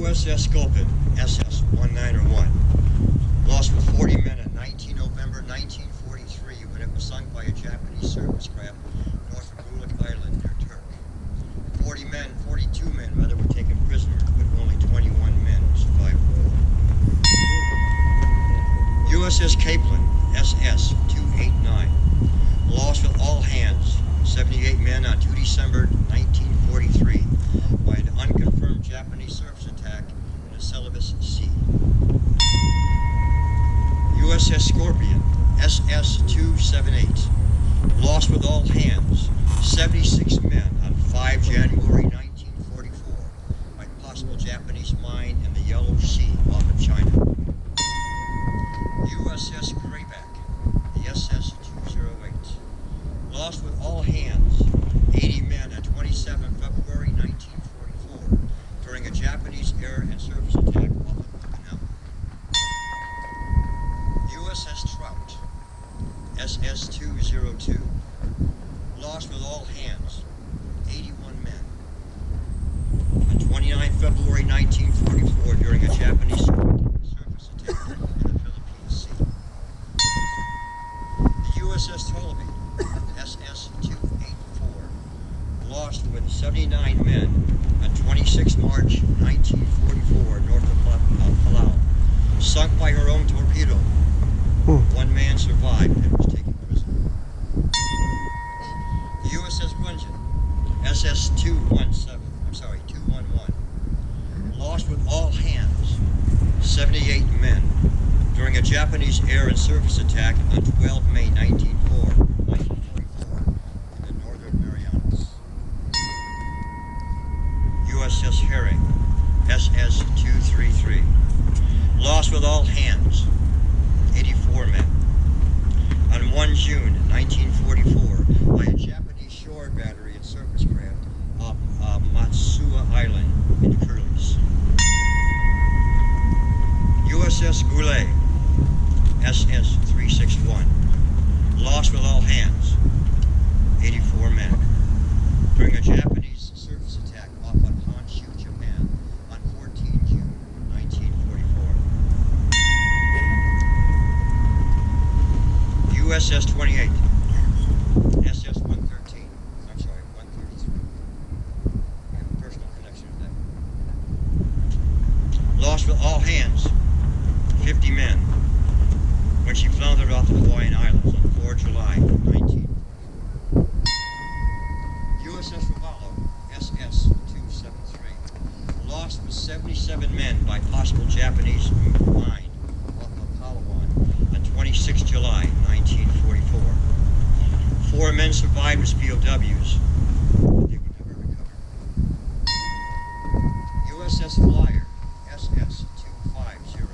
USS Sculpin, SS-1901, lost with 40 men on 19 November 1943 when it was sunk by a Japanese surface craft north of Gulik Island near Turk. 42 men rather were taken prisoner, but only 21 men survived war. USS Capelin, SS-289, lost with all hands, 78 men on 2 December 1943 by an unconfirmed Japanese surface attack in the Celebes Sea. USS Scorpion, SS-278, lost with all hands, 76 men on 5 January 1944 by possible Japanese mine in the Yellow Sea off of China. USS Grayback, the SS-208, lost with all hands, 80 men on 27 February 1944 during a Japanese air and surface attack off of Okinawa. USS Trout, SS-202, lost with all hands, 81 men. On 29 February 1944 during a Japanese surface attack in the Philippine Sea. The USS Ptolemy, SS-284, lost with 79 men on 26 March 1944 north of Palau, sunk by her own torpedo. One man survived and was taken prisoner. The USS Gunjan, SS-211, lost with all hands, 78 men, during a Japanese air and surface attack on 12 May 1944 in the Northern Marianas. USS Herring, SS-233, lost with all hands, 84 men. On 1 June 1944, by a Japanese shore battery and surface craft off Matsuo Island in Kurils. USS Goulet, SS-361, lost with all hands, 84 men, during a Japanese surface attack off of Honshu, Japan on 14 June 1944. USS-28, SS-113, 133. I have a personal connection with that. Lost with all hands, 50 men, when she floundered off the Hawaiian Islands on 4 July 1944. USS Robalo, SS-273, lost with 77 men by possible Japanese mine off of Palawan on 26 July 1944. 4 men survived as POWs, but they would never recover. USS Flyer, SS-250,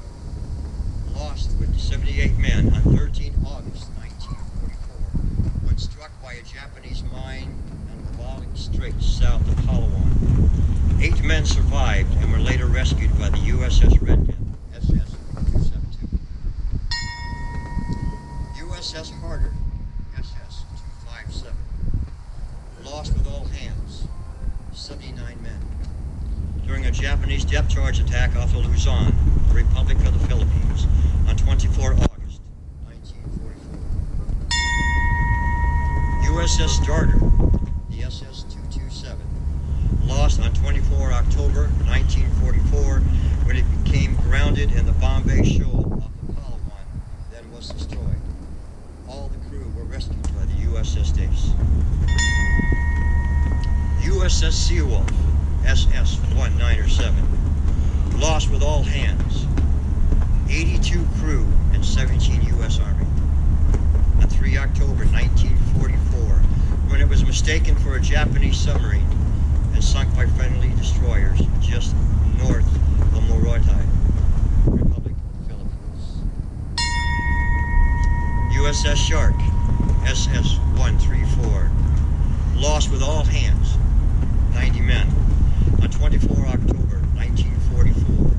lost with 78 men on 13 August 1944 when struck by a Japanese mine on the Bali Strait south of Palawan. 8 men survived and were later rescued by the USS Redfin, SS-272. USS Harder, SS-257, lost with all hands, 79 men, during a Japanese depth charge attack off of Luzon, the Republic of the Philippines, on 24 August 1944. USS Darter, the SS-227, lost on 24 October 1944 when it became grounded in the Bombay Shoal off the Palawan, then was destroyed. All the crew were rescued by the USS Dace. USS Seawolf, SS-197, lost with all hands, 82 crew and 17 U.S. Army. On 3 October 1944, when it was mistaken for a Japanese submarine and sunk by friendly destroyers just north of Morotai, Republic of the Philippines. USS Shark, SS-134, lost with all hands, 90 men, on 24 October 1944,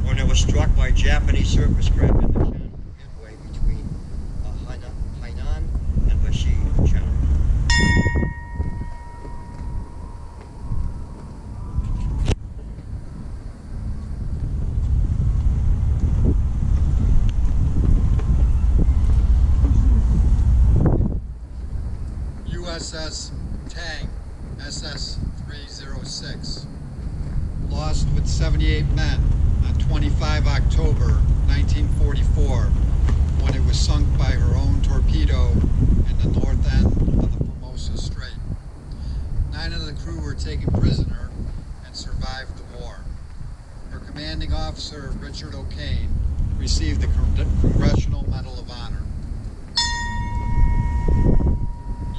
when it was struck by Japanese surface craft in the channel midway between Hainan and Bashi Channel. USS Tang, SS-306, lost with 78 men on 25 October 1944 when it was sunk by her own torpedo in the north end of the Formosa Strait. 9 of the crew were taken prisoner and survived the war. Her commanding officer, Richard O'Kane, received the Congressional Medal of Honor.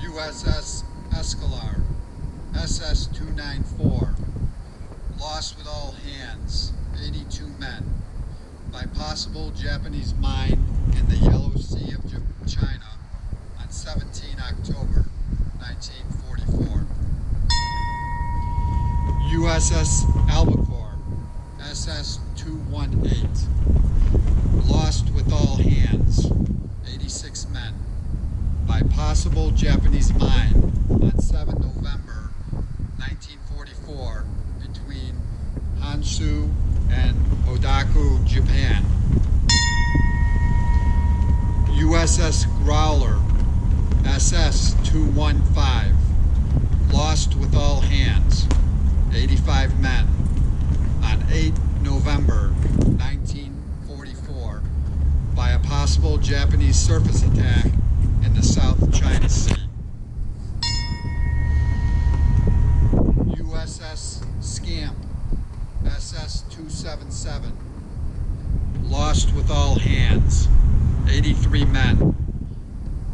USS Escalar, SS-294, lost with all hands, 82 men, by possible Japanese mine in the Yellow Sea of China on 17 October 1944. USS Albacore, SS-218, lost with all hands, 86 men, by possible Japanese mine on 7 November 1944 between Honshu and Odaku, Japan. USS Growler, SS-215, lost with all hands, 85 men, on 8 November 1944 by a possible Japanese surface attack in the South China Sea. USS Scamp, SS-277, lost with all hands, 83 men,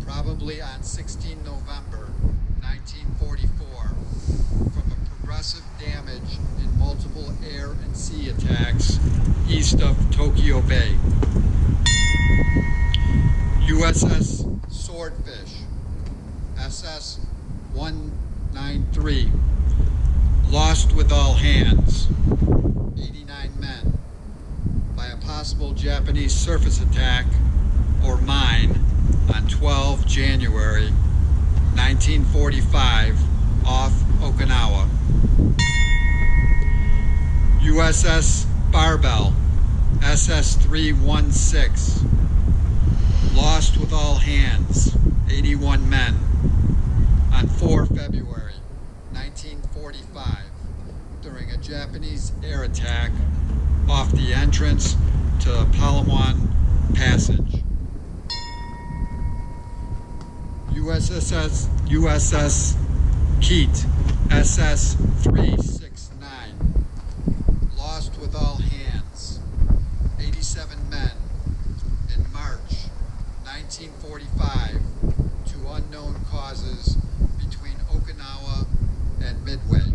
probably on 16 November 1944 from a progressive damage in multiple air and sea attacks east of Tokyo Bay. USS Swordfish, SS-193, lost with all hands, 89 men, by a possible Japanese surface attack or mine on 12 January 1945 off Okinawa. USS Barbell, SS-316, lost with all hands, 81 men, on 4 February 1945 during a Japanese air attack off the entrance to Palawan Passage. USS Keat, SS-369, lost with all hands, 87 men, in March 1945 to unknown causes between Okinawa and Midway.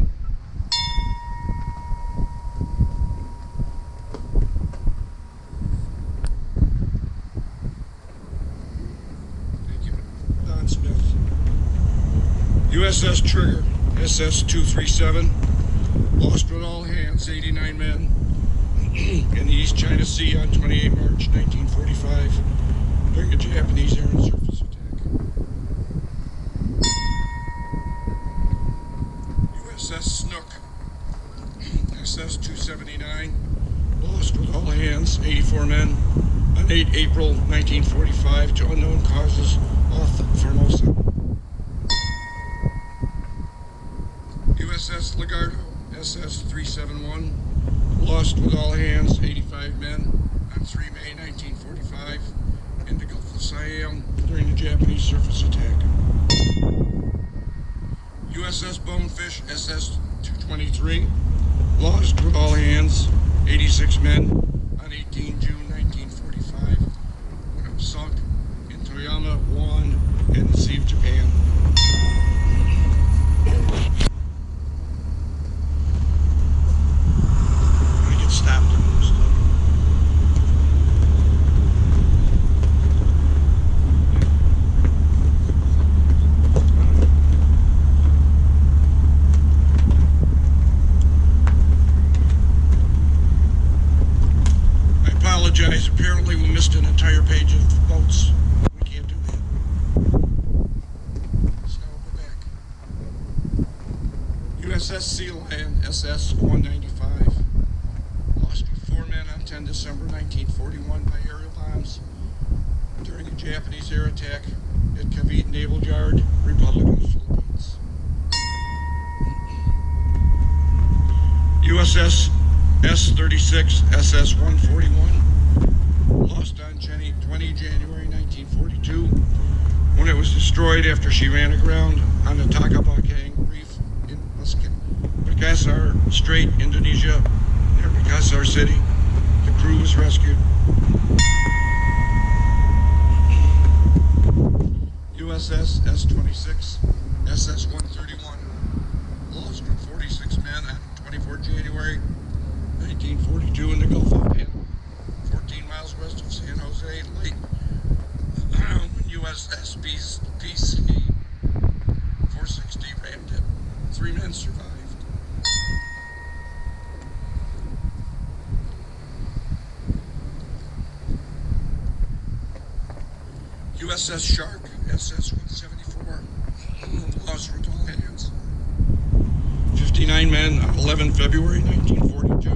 Thank you. Don Smith. USS Trigger, SS-237, lost with all hands, 89 men, in the East China Sea on 28 March 1945 during a Japanese air and surface attack. USS Snook, SS-279, lost with all hands, 84 men, on 8 April 1945 to unknown causes off Formosa. USS Legardo, SS-371, lost with all hands, 85 men, on 3 May 1945 in the Gulf of Siam during the Japanese surface attack. USS Bonefish, SS-223, lost with all hands, 86 men, on 18 June 1945 when it was sunk in Toyama, Guam, and the Sea of Japan. Stopped in this stuff. I apologize. Apparently we missed an entire page of boats. We can't do that. So we'll go back. USS Sea Lion, SS-195. Lost with 4 men on 10 December 1941 by aerial bombs during a Japanese air attack at Cavite Naval Yard, Republic of the Philippines. USS S-36 SS-141 lost on 20 January 1942 when it was destroyed after she ran aground on the Takabakang Reef in Makassar Strait, Indonesia, near Makassar City. The crew was rescued. USS S-26 SS-131 lost with 46 men on 24 January 1942 in the Gulf of Panama, 14 miles west of San Jose Lake. When USS Peace 460 rammed it, 3 men survived. USS Shark SS-174 lost with all hands. 59 men on 11 February 1942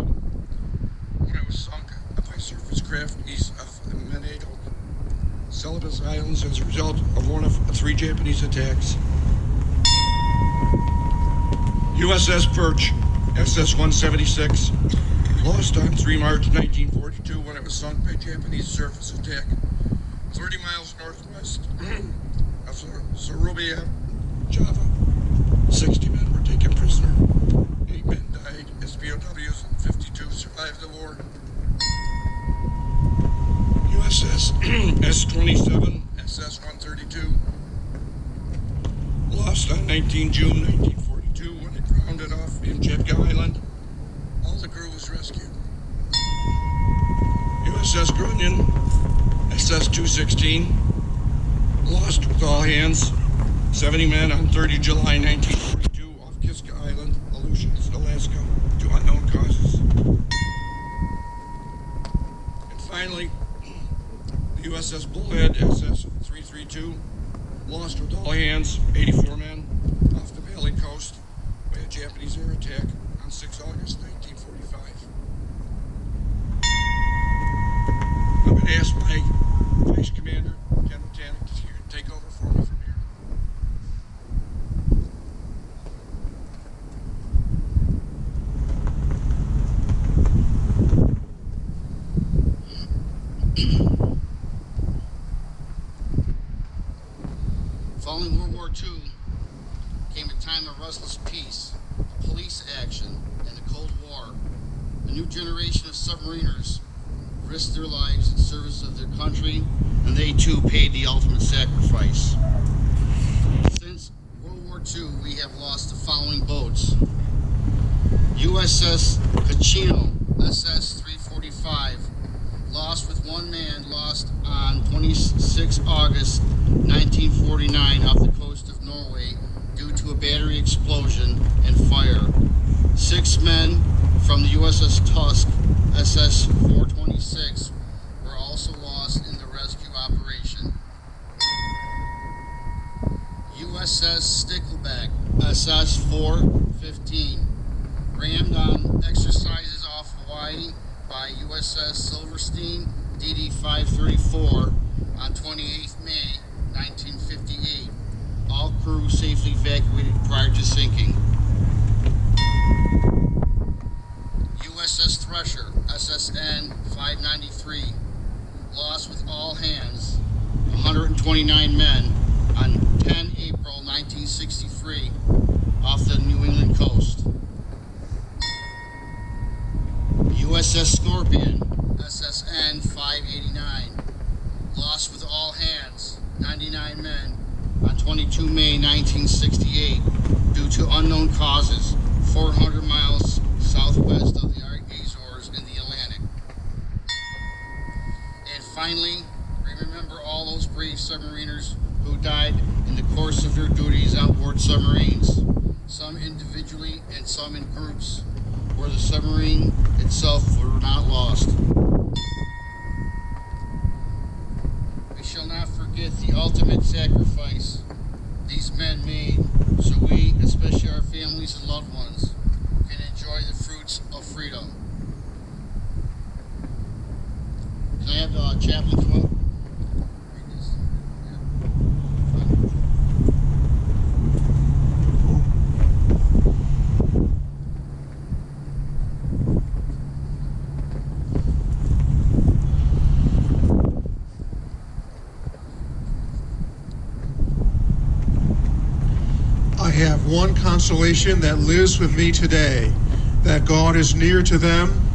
when it was sunk by surface craft east of Manado, Celebes Islands, as a result of one of 3 Japanese attacks. USS Perch SS-176 lost on 3 March 1942 when it was sunk by Japanese surface attack 30 miles northwest of Surabaya, Java. 60 men were taken prisoner. 8 men died as POWs and 52 survived the war. USS S-27 SS-132 lost on 19 June 1942 when it grounded off Imjetka Island. All the crew was rescued. USS Grunion SS-216 lost with all hands. 70 men on 30 July 1942 off Kiska Island, Aleutians, Alaska, to unknown causes. And finally, the USS Bullhead SS-332 lost with all hands, 84 men off the Bali coast by a Japanese air attack on 6 August 1945. I'm going to ask my Vice Commander, Ken Mechanic, to take over for me from here. Following World War II came a time of restless peace, police action, and the Cold War. A new generation of submariners risked their lives in service of their country, and they too paid the ultimate sacrifice. Since World War II, we have lost the following boats: USS Cachino SS-345, lost with 1 man, lost on 26 August 1949 off the coast of Norway due to a battery explosion and fire. 6 men from the USS Tusk SS-426 were also lost in the rescue operation. USS Stickleback SS-415 rammed on exercises off Hawaii by USS Silverstein DD-534 on 28th May 1958. All crew safely evacuated prior to sinking. USS Thresher SSN-593 lost with all hands, 129 men, on 10 April 1963 off the New England coast. USS Scorpion SSN-589 lost with all hands, 99 men, on 22 May 1968 due to unknown causes, 400 miles southwest of the Azores in the Atlantic. And finally, we remember all those brave submariners who died in the course of their duties on board submarines, some individually and some in groups, where the submarine itself were not lost. We shall not forget the ultimate sacrifice these men made so we, especially our families and loved ones, can enjoy the fruits of freedom. Can I have the chaplain come up? Read this. Yeah. have one consolation that lives with me today, that God is near to them